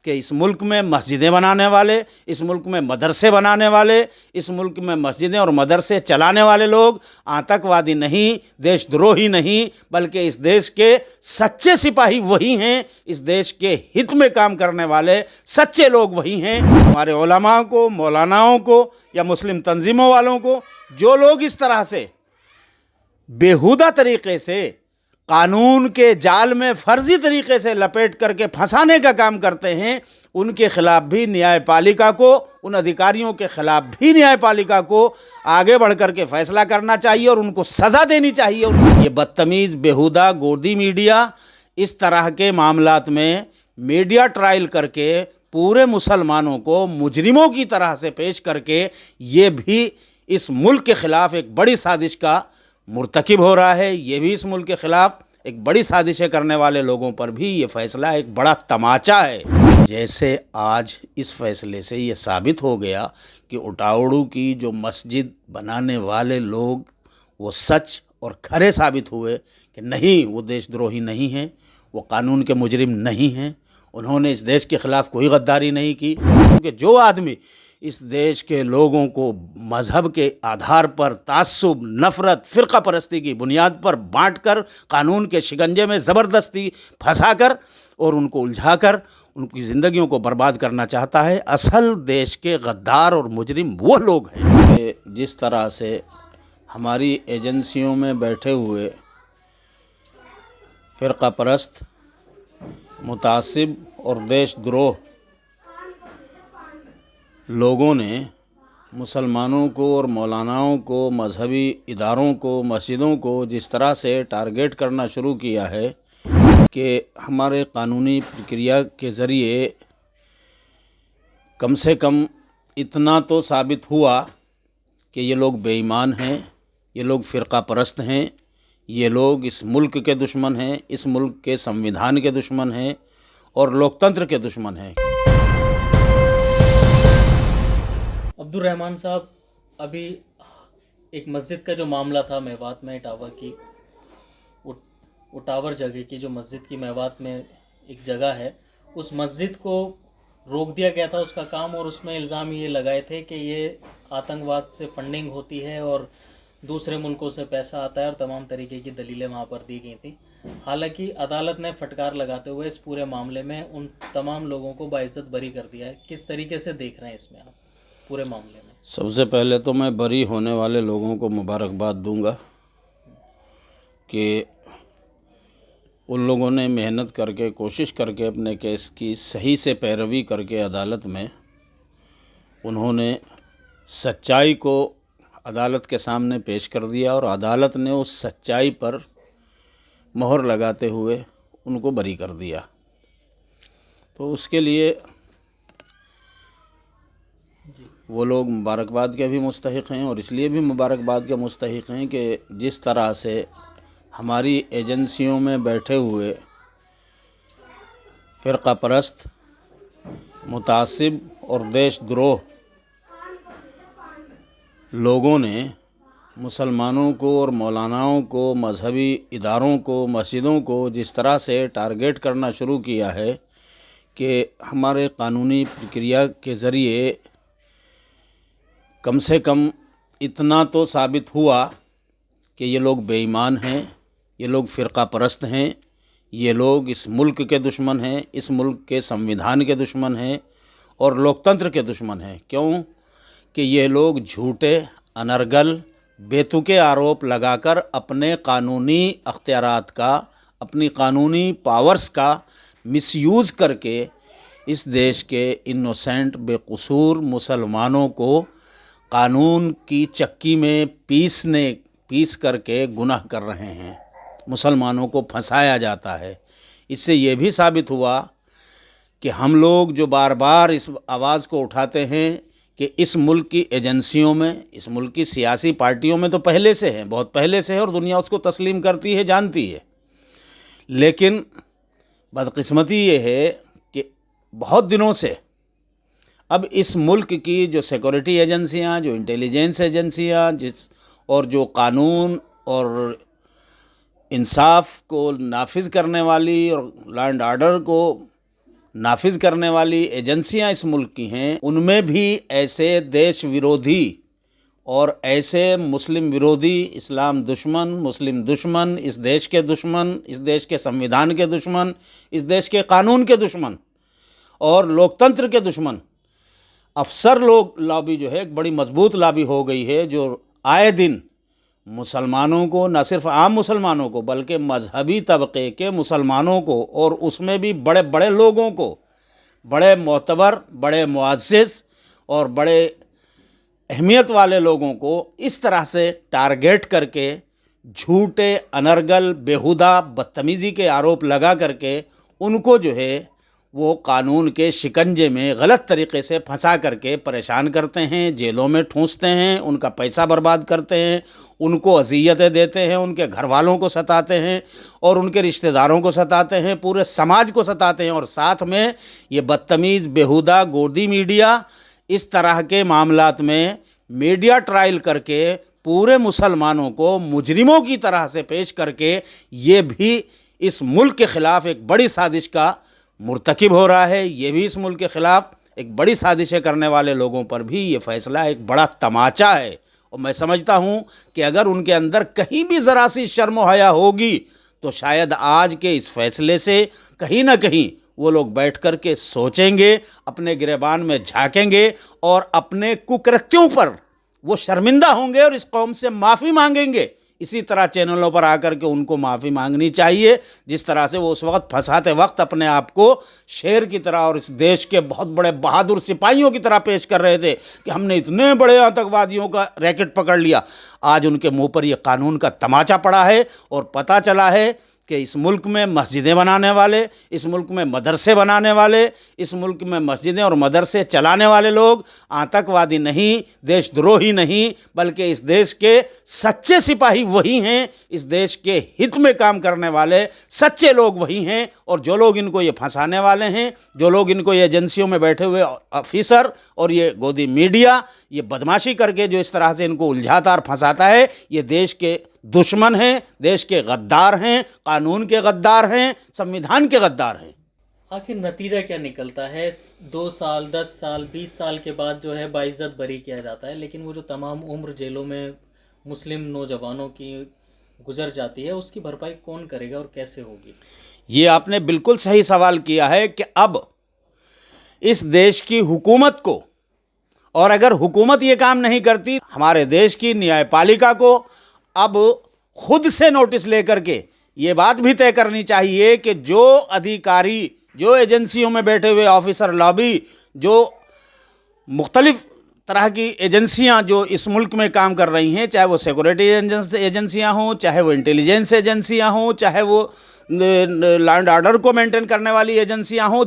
کہ اس ملک میں مسجدیں بنانے والے، اس ملک میں مدرسے بنانے والے، اس ملک میں مسجدیں اور مدرسے چلانے والے لوگ آتنکوادی نہیں، دیش دروہی نہیں، بلکہ اس دیش کے سچے سپاہی وہی ہیں، اس دیش کے ہت میں کام کرنے والے سچے لوگ وہی ہیں۔ ہمارے علماء کو، مولاناؤں کو یا مسلم تنظیموں والوں کو جو لوگ اس طرح سے بیہودہ طریقے سے قانون کے جال میں فرضی طریقے سے لپیٹ کر کے پھنسانے کا کام کرتے ہیں، ان کے خلاف بھی نیائے پالیکا کو، ان ادھیکاریوں کے خلاف بھی نیائے پالیکا کو آگے بڑھ کر کے فیصلہ کرنا چاہیے اور ان کو سزا دینی چاہیے۔ یہ بدتمیز بیہودہ گودی میڈیا اس طرح کے معاملات میں میڈیا ٹرائل کر کے پورے مسلمانوں کو مجرموں کی طرح سے پیش کر کے یہ بھی اس ملک کے خلاف ایک بڑی سازش کا مرتکب ہو رہا ہے۔ یہ بھی اس ملک کے خلاف ایک بڑی سازشیں کرنے والے لوگوں پر بھی یہ فیصلہ ایک بڑا تماچا ہے۔ جیسے آج اس فیصلے سے یہ ثابت ہو گیا کہ اٹاوڑو کی جو مسجد بنانے والے لوگ وہ سچ اور کھرے ثابت ہوئے کہ نہیں، وہ دیش دروہی نہیں ہیں، وہ قانون کے مجرم نہیں ہیں، انہوں نے اس دیش کے خلاف کوئی غداری نہیں کی۔ کیونکہ جو آدمی اس دیش کے لوگوں کو مذہب کے آدھار پر تعصب، نفرت، فرقہ پرستی کی بنیاد پر بانٹ کر قانون کے شکنجے میں زبردستی پھنسا کر اور ان کو الجھا کر ان کی زندگیوں کو برباد کرنا چاہتا ہے، اصل دیش کے غدار اور مجرم وہ لوگ ہیں۔ کہ جس طرح سے ہماری ایجنسیوں میں بیٹھے ہوئے فرقہ پرست، متعصب اور دیش دروہ لوگوں نے مسلمانوں کو اور مولاناؤں کو، مذہبی اداروں کو، مسجدوں کو جس طرح سے ٹارگیٹ کرنا شروع کیا ہے کہ ہمارے قانونی پرکریا کے ذریعے کم سے کم اتنا تو ثابت ہوا کہ یہ لوگ بے ایمان ہیں، یہ لوگ فرقہ پرست ہیں، یہ لوگ اس ملک کے دشمن ہیں، اس ملک کے سنویدھان کے دشمن ہیں اور لوکتنتر کے دشمن ہیں۔ عبدالرحمن صاحب، ابھی ایک مسجد کا جو معاملہ تھا میوات میں، اٹاوہ کی اٹاور جگہ کی جو مسجد کی میوات میں ایک جگہ ہے، اس مسجد کو روک دیا گیا تھا اس کا کام، اور اس میں الزام یہ لگائے تھے کہ یہ آتنکواد سے فنڈنگ ہوتی ہے اور دوسرے ملکوں سے پیسہ آتا ہے، اور تمام طریقے کی دلیلیں وہاں پر دی گئی تھیں۔ حالانکہ عدالت نے پھٹکار لگاتے ہوئے اس پورے معاملے میں ان تمام لوگوں کو باعزت بری کر دیا ہے۔ کس طریقے سے دیکھ رہے ہیں اس میں آپ پورے معاملے میں؟ سب سے پہلے تو میں بری ہونے والے لوگوں کو مبارکباد دوں گا کہ ان لوگوں نے محنت کر کے، کوشش کر کے اپنے کیس کی صحیح سے پیروی کر کے عدالت میں انہوں نے سچائی کو عدالت کے سامنے پیش کر دیا، اور عدالت نے اس سچائی پر مہر لگاتے ہوئے ان کو بری کر دیا۔ تو اس کے لیے وہ لوگ مبارکباد کے بھی مستحق ہیں، اور اس لیے بھی مبارکباد کے مستحق ہیں کہ جس طرح سے ہماری ایجنسیوں میں بیٹھے ہوئے فرقہ پرست، متعصب اور دیش دروہ لوگوں نے مسلمانوں کو اور مولاناؤں کو، مذہبی اداروں کو، مسجدوں کو جس طرح سے ٹارگیٹ کرنا شروع کیا ہے کہ ہمارے قانونی پرکریا کے ذریعے کم سے کم اتنا تو ثابت ہوا کہ یہ لوگ بے ایمان ہیں، یہ لوگ فرقہ پرست ہیں، یہ لوگ اس ملک کے دشمن ہیں، اس ملک کے سنویدھان کے دشمن ہیں اور لوکتنتر کے دشمن ہیں۔ کیوں کہ یہ لوگ جھوٹے، انرگل، بیتوکے آروپ لگا کر اپنے قانونی اختیارات کا، اپنی قانونی پاورز کا مس یوز کر کے اس دیش کے انوسینٹ، بے قصور مسلمانوں کو قانون کی چکی میں پیس کر کے گناہ کر رہے ہیں، مسلمانوں کو پھنسایا جاتا ہے۔ اس سے یہ بھی ثابت ہوا کہ ہم لوگ جو بار بار اس آواز کو اٹھاتے ہیں کہ اس ملک کی ایجنسیوں میں، اس ملک کی سیاسی پارٹیوں میں تو پہلے سے ہیں، بہت پہلے سے ہے، اور دنیا اس کو تسلیم کرتی ہے، جانتی ہے، لیکن بدقسمتی یہ ہے کہ بہت دنوں سے اب اس ملک کی جو سیکورٹی ایجنسیاں، جو انٹیلیجنس ایجنسیاں، اور جو قانون اور انصاف کو نافذ کرنے والی اور لا اینڈ آرڈر کو نافذ کرنے والی ایجنسیاں اس ملک کی ہیں، ان میں بھی ایسے دیش ورودھی اور ایسے مسلم ورودھی، اسلام دشمن، مسلم دشمن، اس دیش کے دشمن، اس دیش کے سنویدھان کے دشمن، اس دیش کے قانون کے دشمن اور لوکتنتر کے دشمن افسر لوگ لابی جو ہے ایک بڑی مضبوط لابی ہو گئی ہے، جو آئے دن مسلمانوں کو، نہ صرف عام مسلمانوں کو بلکہ مذہبی طبقے کے مسلمانوں کو، اور اس میں بھی بڑے بڑے لوگوں کو، بڑے معتبر، بڑے معزز اور بڑے اہمیت والے لوگوں کو اس طرح سے ٹارگیٹ کر کے جھوٹے، انرگل، بیہودہ بدتمیزی کے آروپ لگا کر کے ان کو جو ہے وہ قانون کے شکنجے میں غلط طریقے سے پھنسا کر کے پریشان کرتے ہیں، جیلوں میں ٹھونستے ہیں، ان کا پیسہ برباد کرتے ہیں، ان کو اذیتیں دیتے ہیں، ان کے گھر والوں کو ستاتے ہیں اور ان کے رشتہ داروں کو ستاتے ہیں، پورے سماج کو ستاتے ہیں، اور ساتھ میں یہ بدتمیز، بیہودہ، گودی میڈیا اس طرح کے معاملات میں میڈیا ٹرائل کر کے پورے مسلمانوں کو مجرموں کی طرح سے پیش کر کے یہ بھی اس ملک کے خلاف ایک بڑی سازش کا مرتکب ہو رہا ہے۔ یہ بھی اس ملک کے خلاف ایک بڑی سازشیں کرنے والے لوگوں پر بھی یہ فیصلہ ایک بڑا تماچا ہے، اور میں سمجھتا ہوں کہ اگر ان کے اندر کہیں بھی ذرا سی شرم و حیا ہوگی تو شاید آج کے اس فیصلے سے کہیں نہ کہیں وہ لوگ بیٹھ کر کے سوچیں گے، اپنے گریبان میں جھانکیں گے اور اپنے ککرتیوں پر وہ شرمندہ ہوں گے اور اس قوم سے معافی مانگیں گے۔ اسی طرح چینلوں پر آ کر کے ان کو معافی مانگنی چاہیے، جس طرح سے وہ اس وقت پھنساتے وقت اپنے آپ کو شیر کی طرح اور اس دیش کے بہت بڑے بہادر سپاہیوں کی طرح پیش کر رہے تھے کہ ہم نے اتنے بڑے آتنکوادیوں کا ریکٹ پکڑ لیا۔ آج ان کے منہ پر یہ قانون کا تماچا پڑا ہے اور پتہ چلا ہے کہ اس ملک میں مسجدیں بنانے والے، اس ملک میں مدرسے بنانے والے، اس ملک میں مسجدیں اور مدرسے چلانے والے لوگ آتنکوادی نہیں، دیش دروہی نہیں، بلکہ اس دیش کے سچے سپاہی وہی ہیں، اس دیش کے ہت میں کام کرنے والے سچے لوگ وہی ہیں، اور جو لوگ ان کو یہ پھنسانے والے ہیں، جو لوگ ان کو یہ ایجنسیوں میں بیٹھے ہوئے آفیسر اور یہ گودی میڈیا یہ بدماشی کر کے جو اس طرح سے ان کو الجھاتا اور پھنساتا ہے، یہ دیش کے دشمن ہیں، دیش کے غدار ہیں، قانون کے غدار ہیں، سنویدھان کے غدار ہیں۔ آخر نتیجہ کیا نکلتا ہے؟ 2 سال، 10 سال، 20 سال کے بعد جو ہے باعزت بری کیا جاتا ہے، لیکن وہ جو تمام عمر جیلوں میں مسلم نوجوانوں کی گزر جاتی ہے، اس کی بھرپائی کون کرے گا اور کیسے ہوگی؟ یہ آپ نے بالکل صحیح سوال کیا ہے کہ اب اس دیش کی حکومت کو، اور اگر حکومت یہ کام نہیں کرتی، ہمارے دیش کی نیائے پالیکا کو اب خود سے نوٹس لے کر کے یہ بات بھی طے کرنی چاہیے کہ جو ادھیکاری، جو ایجنسیوں میں بیٹھے ہوئے آفیسر لابی، جو مختلف طرح کی ایجنسیاں جو اس ملک میں کام کر رہی ہیں، چاہے وہ سیکورٹی ایجنسیاں ہوں، چاہے وہ انٹیلیجنس ایجنسیاں ہوں، چاہے وہ لینڈ آرڈر کو مینٹین کرنے والی ایجنسیاں ہوں،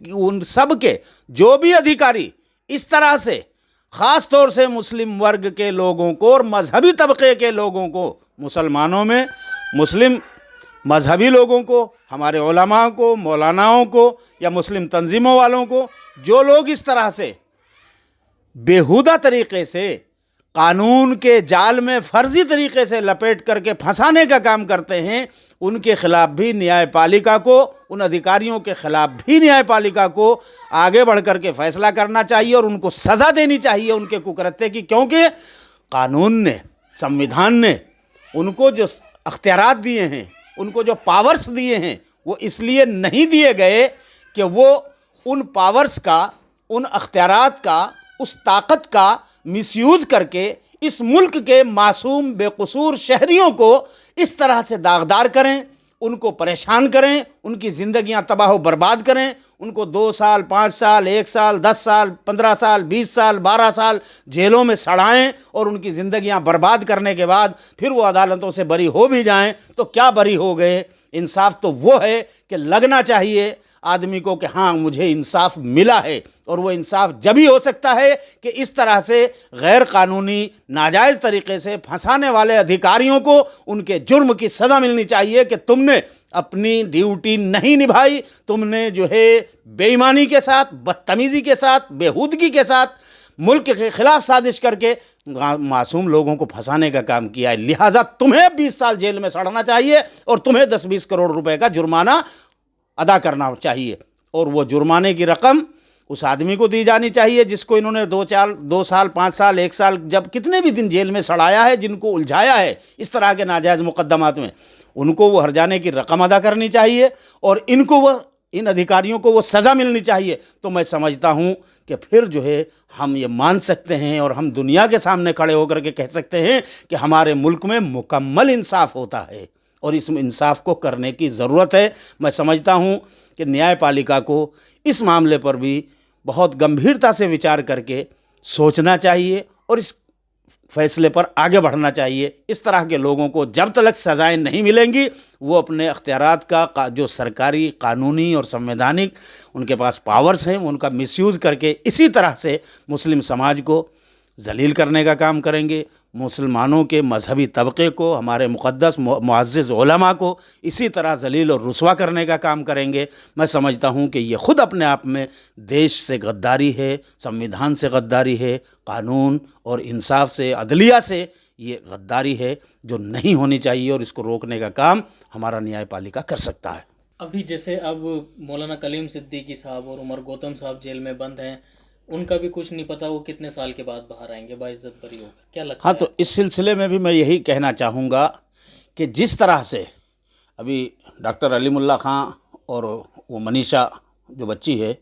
ان سب کے جو بھی ادھیکاری اس طرح سے خاص طور سے مسلم ورگ کے لوگوں کو اور مذہبی طبقے کے لوگوں کو، مسلمانوں میں مسلم مذہبی لوگوں کو، ہمارے علماء کو، مولاناؤں کو یا مسلم تنظیموں والوں کو، جو لوگ اس طرح سے بیہودہ طریقے سے قانون کے جال میں فرضی طریقے سے لپیٹ کر کے پھنسانے کا کام کرتے ہیں، ان کے خلاف بھی نیائے پالیکا کو، ان ادھیکاریوں کے خلاف بھی نیائے پالیکا کو آگے بڑھ کر کے فیصلہ کرنا چاہیے اور ان کو سزا دینی چاہیے ان کے ککرتے کی، کیونکہ قانون نے، سنویدھان نے ان کو جو اختیارات دیے ہیں، ان کو جو پاورز دیے ہیں، وہ اس لیے نہیں دیے گئے کہ وہ ان پاورز کا، ان اختیارات کا، اس طاقت کا مس یوز کر کے اس ملک کے معصوم بے قصور شہریوں کو اس طرح سے داغدار کریں، ان کو پریشان کریں، ان کی زندگیاں تباہ و برباد کریں، ان کو 2 سال، 5 سال، 1 سال، 10 سال، 15 سال، 20 سال، 12 سال جیلوں میں سڑائیں اور ان کی زندگیاں برباد کرنے کے بعد پھر وہ عدالتوں سے بری ہو بھی جائیں تو کیا بری ہو گئے؟ انصاف تو وہ ہے کہ لگنا چاہیے آدمی کو کہ ہاں مجھے انصاف ملا ہے، اور وہ انصاف جب ہی ہو سکتا ہے کہ اس طرح سے غیر قانونی ناجائز طریقے سے پھنسانے والے ادھیکاریوں کو ان کے جرم کی سزا ملنی چاہیے کہ تم نے اپنی ڈیوٹی نہیں نبھائی، تم نے جو ہے بے ایمانی کے ساتھ، بدتمیزی کے ساتھ، بےہودگی کے ساتھ ملک کے خلاف سازش کر کے معصوم لوگوں کو پھنسانے کا کام کیا ہے، لہٰذا تمہیں 20 سال جیل میں سڑنا چاہیے اور تمہیں 10-20 کروڑ روپے کا جرمانہ ادا کرنا چاہیے، اور وہ جرمانے کی رقم اس آدمی کو دی جانی چاہیے جس کو انہوں نے 2 سال 5 سال 1 سال جب کتنے بھی دن جیل میں سڑایا ہے، جن کو الجھایا ہے اس طرح کے ناجائز مقدمات میں، ان کو وہ ہرجانے کی رقم ادا کرنی چاہیے اور ان ادھیکاریوں کو وہ سزا ملنی چاہیے۔ تو میں سمجھتا ہوں کہ پھر جو ہے ہم یہ مان سکتے ہیں اور ہم دنیا کے سامنے کھڑے ہو کر کے کہہ سکتے ہیں کہ ہمارے ملک میں مکمل انصاف ہوتا ہے اور اس انصاف کو کرنے کی ضرورت ہے۔ میں سمجھتا ہوں کہ نیائے پالیکا کو اس معاملے پر بھی بہت گمبھیرتا سے وچار کر کے سوچنا چاہیے اور اس فیصلے پر آگے بڑھنا چاہیے۔ اس طرح کے لوگوں کو جب تک سزائیں نہیں ملیں گی وہ اپنے اختیارات کا جو سرکاری، قانونی اور سنویدھانک ان کے پاس پاورز ہیں ان کا مس یوز کر کے اسی طرح سے مسلم سماج کو ذلیل کرنے کا کام کریں گے، مسلمانوں کے مذہبی طبقے کو، ہمارے مقدس معزز علماء کو اسی طرح ذلیل اور رسوا کرنے کا کام کریں گے۔ میں سمجھتا ہوں کہ یہ خود اپنے آپ میں دیش سے غداری ہے، سنویدھان سے غداری ہے، قانون اور انصاف سے، عدلیہ سے یہ غداری ہے جو نہیں ہونی چاہیے، اور اس کو روکنے کا کام ہمارا نیائے پالیکا کر سکتا ہے۔ ابھی جیسے اب مولانا کلیم صدیقی صاحب اور عمر گوتم صاحب جیل میں بند ہیں، ان کا بھی کچھ نہیں پتا وہ کتنے سال کے بعد باہر آئیں گے، باعزت بری ہو کیا لگتا ہے؟ ہاں، تو اس سلسلے میں بھی میں یہی کہنا چاہوں گا کہ جس طرح سے ابھی ڈاکٹر علیم اللہ خان اور وہ منیشا جو بچی ہے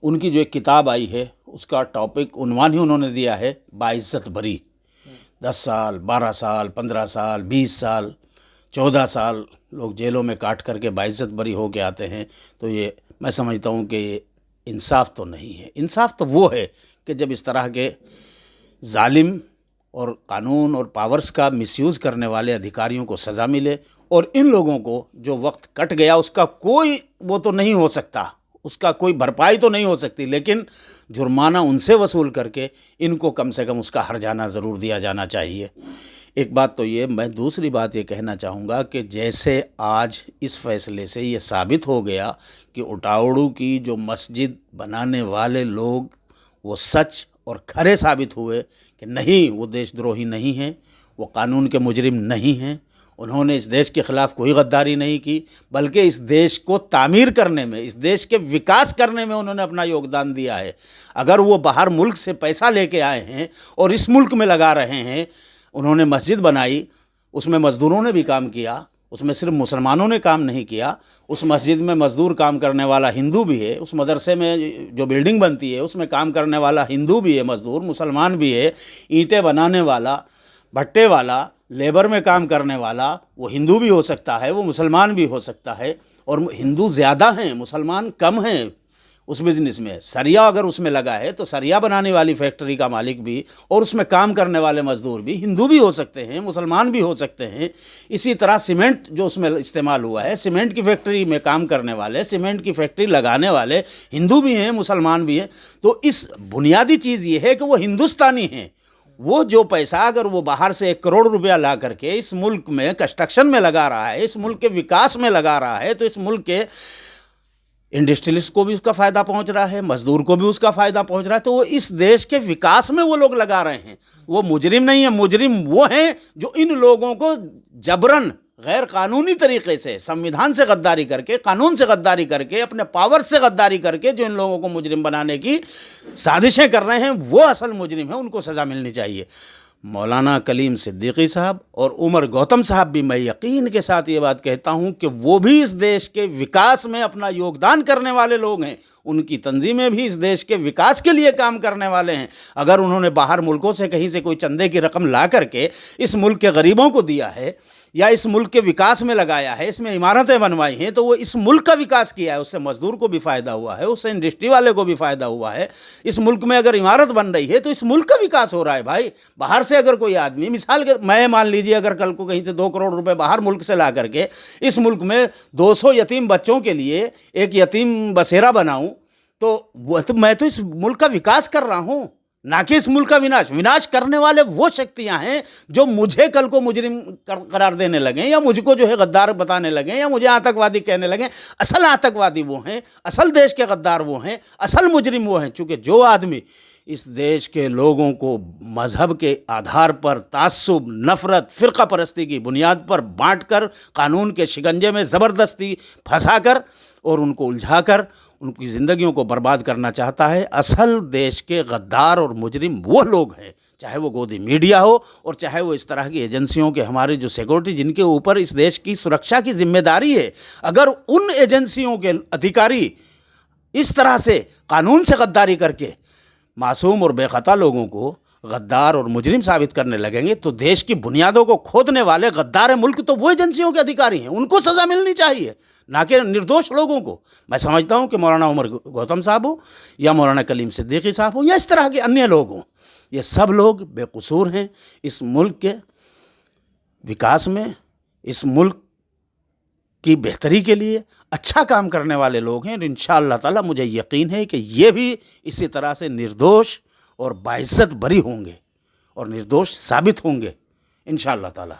ان کی جو ایک کتاب آئی ہے اس کا ٹاپک عنوان ہی انہوں نے دیا ہے باعزت بری۔ 10 سال 12 سال 15 سال 20 سال 14 سال لوگ جیلوں میں کاٹ کر کے باعزت بری ہو کے آتے ہیں، تو یہ میں سمجھتا ہوں کہ یہ انصاف تو نہیں ہے۔ انصاف تو وہ ہے کہ جب اس طرح کے ظالم اور قانون اور پاورز کا مس یوز کرنے والے ادھیکاریوں کو سزا ملے، اور ان لوگوں کو جو وقت کٹ گیا اس کا کوئی وہ تو نہیں ہو سکتا، اس کا کوئی بھرپائی تو نہیں ہو سکتی، لیکن جرمانہ ان سے وصول کر کے ان کو کم سے کم اس کا ہرجانہ ضرور دیا جانا چاہیے۔ ایک بات تو یہ، میں دوسری بات یہ کہنا چاہوں گا کہ جیسے آج اس فیصلے سے یہ ثابت ہو گیا کہ اٹاوڑو کی جو مسجد بنانے والے لوگ وہ سچ اور کھرے ثابت ہوئے کہ نہیں، وہ دیش دروہی نہیں ہیں، وہ قانون کے مجرم نہیں ہیں، انہوں نے اس دیش کے خلاف کوئی غداری نہیں کی، بلکہ اس دیش کو تعمیر کرنے میں، اس دیش کے وکاس کرنے میں انہوں نے اپنا یوگدان دیا ہے۔ اگر وہ باہر ملک سے پیسہ لے کے آئے ہیں اور اس ملک میں لگا رہے ہیں، انہوں نے مسجد بنائی، اس میں مزدوروں نے بھی کام کیا، اس میں صرف مسلمانوں نے کام نہیں کیا، اس مسجد میں مزدور کام کرنے والا ہندو بھی ہے، اس مدرسے میں جو بلڈنگ بنتی ہے اس میں کام کرنے والا ہندو بھی ہے، مزدور مسلمان بھی ہے، اینٹیں بنانے والا، بھٹے والا، لیبر میں کام کرنے والا وہ ہندو بھی ہو سکتا ہے، وہ مسلمان بھی ہو سکتا ہے، اور ہندو زیادہ ہیں مسلمان کم ہیں اس بزنس میں۔ سریا اگر اس میں لگا ہے تو سریا بنانے والی فیکٹری کا مالک بھی اور اس میں کام کرنے والے مزدور بھی ہندو بھی ہو سکتے ہیں، مسلمان بھی ہو سکتے ہیں۔ اسی طرح سیمنٹ جو اس میں استعمال ہوا ہے، سیمنٹ کی فیکٹری میں کام کرنے والے، سیمنٹ کی فیکٹری لگانے والے ہندو بھی ہیں، مسلمان بھی ہیں۔ تو اس بنیادی چیز یہ ہے کہ وہ ہندوستانی ہیں۔ وہ جو پیسہ اگر وہ باہر سے 1 کروڑ روپیہ لا کر کے اس ملک میں کنسٹرکشن میں لگا رہا ہے، اس ملک کے وکاس میں لگا رہا ہے، تو اس ملک کے انڈسٹریلسٹ کو بھی اس کا فائدہ پہنچ رہا ہے، مزدور کو بھی اس کا فائدہ پہنچ رہا ہے، تو وہ اس دیش کے وکاس میں وہ لوگ لگا رہے ہیں۔ وہ مجرم نہیں ہیں، مجرم وہ ہیں جو ان لوگوں کو جبراً غیر قانونی طریقے سے سنویدھان سے غداری کر کے، قانون سے غداری کر کے، اپنے پاور سے غداری کر کے جو ان لوگوں کو مجرم بنانے کی سازشیں کر رہے ہیں، وہ اصل مجرم ہیں، ان کو سزا ملنی چاہیے۔ مولانا کلیم صدیقی صاحب اور عمر گوتم صاحب بھی میں یقین کے ساتھ یہ بات کہتا ہوں کہ وہ بھی اس دیش کے وکاس میں اپنا یوگدان کرنے والے لوگ ہیں، ان کی تنظیمیں بھی اس دیش کے وکاس کے لیے کام کرنے والے ہیں۔ اگر انہوں نے باہر ملکوں سے کہیں سے کوئی چندے کی رقم لا کر کے اس ملک کے غریبوں کو دیا ہے یا اس ملک کے وکاس میں لگایا ہے، اس میں عمارتیں بنوائی ہیں، تو وہ اس ملک کا وکاس کیا ہے، اس سے مزدور کو بھی فائدہ ہوا ہے، اس سے انڈسٹری والے کو بھی فائدہ ہوا ہے۔ اس ملک میں اگر عمارت بن رہی ہے تو اس ملک کا وکاس ہو رہا ہے بھائی۔ باہر سے اگر کوئی آدمی، مثال کے میں مان لیجیے اگر کل کو کہیں سے 2 کروڑ روپے باہر ملک سے لا کر کے اس ملک میں 200 یتیم بچوں کے لیے ایک یتیم بسیرا بناؤں، تو میں تو اس ملک کا وکاس کر رہا ہوں، نہ کہ اس ملک کا وناش کرنے والے وہ شکتیاں ہیں جو مجھے کل کو مجرم قرار دینے لگیں، یا مجھ کو جو ہے غدار بتانے لگیں، یا مجھے آتنکوادی کہنے لگیں۔ اصل آتنکوادی وہ ہیں، اصل دیش کے غدار وہ ہیں، اصل مجرم وہ ہیں۔ چونکہ جو آدمی اس دیش کے لوگوں کو مذہب کے آدھار پر تعصب، نفرت، فرقہ پرستی کی بنیاد پر بانٹ کر، قانون کے شکنجے میں زبردستی پھنسا کر اور ان کو الجھا کر ان کی زندگیوں کو برباد کرنا چاہتا ہے. اصل دیش کے غدار اور مجرم وہ لوگ ہیں, چاہے وہ گودی میڈیا ہو اور چاہے وہ اس طرح کی ایجنسیوں کے ہمارے جو سیکورٹی جن کے اوپر اس دیش کی سرکشا کی ذمہ داری ہے. اگر ان ایجنسیوں کے ادھیکاری اس طرح سے قانون سے غداری کر کے معصوم اور بے خطا لوگوں کو غدار اور مجرم ثابت کرنے لگیں گے تو دیش کی بنیادوں کو کھودنے والے غدار ملک تو وہ ایجنسیوں کے ادھیکاری ہیں, ان کو سزا ملنی چاہیے, نہ کہ نردوش لوگوں کو. میں سمجھتا ہوں کہ مولانا عمر گوتم صاحب ہو یا مولانا کلیم صدیقی صاحب ہو یا اس طرح کے انیہ لوگ ہوں, یہ سب لوگ بے قصور ہیں. اس ملک کے وکاس میں, اس ملک کی بہتری کے لیے اچھا کام کرنے والے لوگ ہیں, اور انشاءاللہ تعالی مجھے یقین ہے کہ یہ بھی اسی طرح سے نردوش اور باعزت بری ہوں گے اور نردوش ثابت ہوں گے انشاءاللہ تعالی.